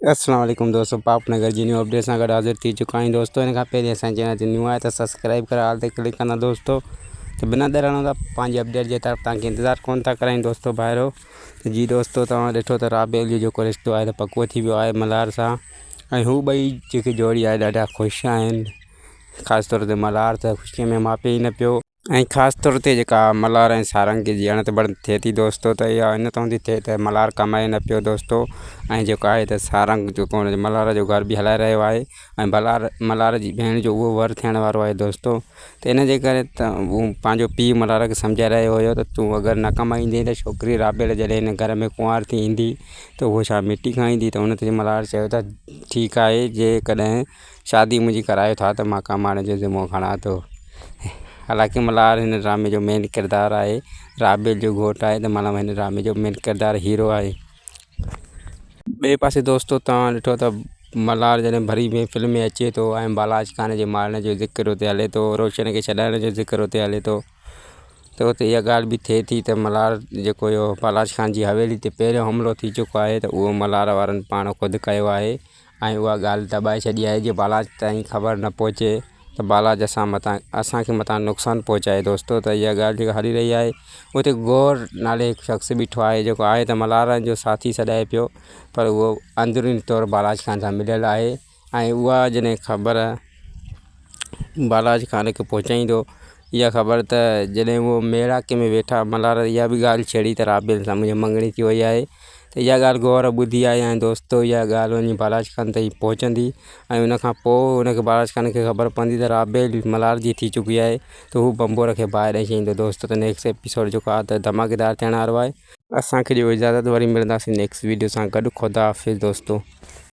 अस्सलाम वालेकुम दोस्तों, पाप नगर जी न्यू अपडेट सां गॾु हाज़िर थी चुका आहियूं दोस्तों। इन खां पहिरीं असांजे चैनल ते न्यू आहे त सब्सक्राइब करे ऑल ते क्लिक कंदा दोस्तों। तो बिना डरण था पंहिंजी अपडेट जे तरफ़ तव्हांखे इंतज़ारु कोन था करायूं दोस्तों ॿाहिरो। जी दोस्तों, तव्हां ॾिठो त राबेल जो जेको रिश्तो आहे त पको थी वियो आहे मल्हार सां। ऐं हू ॿई जेकी जोड़ी आहे ॾाढा ख़ुशि आहिनि। ख़ासि तौर ते मल्हार त ख़ुशीअ में मापे ई न पियो। ऐं ख़ासि तौर ते जेका मल्हार ऐं सारंगी जी अण बण थिए थी दोस्तों, त इहा इन तां थी थिए त मल्हार कमाए न पियो दोस्तों। ऐं जेको आहे त सारंग जेको मल्हार जो घर बि हलाए रहियो आहे। ऐं मल्हार जी भेण जो उहो वर थियण वारो आहे दोस्तों। त इन जे करे त उहो पंहिंजो पीउ मल्हार खे सम्झाए रहियो हुयो त तूं अगरि न कमाईंदे त छोकिरी राबेल जॾहिं हिन घर में कुंवार थी ईंदी त उहो छा मिटी खाईंदी। त हुन ते मल्हार चयो त ठीकु आहे, जेकॾहिं शादी मुंहिंजी करायो था त मां कमाइण जो ज़िमो खणां थो। हालांकि मल्हार हिन ड्रामे जो मेन किरदारु आहे, राबेल जो घोटु आहे, त मतिलबु हिन ड्रामे जो मेन किरदारु हीरो आहे। ॿिए पासे दोस्तों, तव्हां ॾिठो त मल्हार जॾहिं भरी में फिल्म में अचे थो ऐं बालाज खान जे मारण जो ज़िक्र हुते हले थो, रोशन खे छॾाइण जो ज़िक्र हुते हले थो, त हुते इहा ॻाल्हि बि थिए थी त मल्हार जेको इहो बालाज खान जी हवेली ते पहिरियों हमलो थी चुको आहे त उहो मल्हार वारनि पाण ख़ुदि कयो आहे। ऐं उहा ॻाल्हि दॿाए छॾी आहे, जीअं बालाज ताईं ख़बर न पहुचे त बालाज असांखे मथां नुक़सानु पहुचाए दोस्तों। त इहा ॻाल्हि जेका हली रही आहे, उते गौर नाले हिकु शख़्स बीठो आहे, जेको आहे त मल्हार जो साथी सॾाए पियो, पर उहो अंदरूनी तौरु बालाज खान सां मिलियलु आहे। ऐं उहा जॾहिं ख़बर बालाज खान खे पहुचाईंदो, इहा ख़बर त जॾहिं उहो मेड़ाके में वेठा मल्हार इहा बि ॻाल्हि छेड़ी त राबेल सां मुंहिंजी मंगणी थी वई आहे। त इहा ॻाल्हि गौर ॿुधी आहे ऐं दोस्तों इहा ॻाल्हि वञी बालाज खान ताईं पहुचंदी। ऐं उन खां पोइ हुनखे बालाज खान खे ख़बर पवंदी त राबेल मल्हार जी थी चुकी आहे, त हू बंबोर खे ॿाहिरि ॾेई छॾींदो दोस्तों। त नेक्स्ट एपिसोड जेको आहे त धमाकेदार थियण वारो आहे। असांखे ॾियो इजाज़त, वरी मिलंदासीं नेक्स्ट वीडियो सां गॾु। ख़ुदा हाफ़िज़ दोस्तों।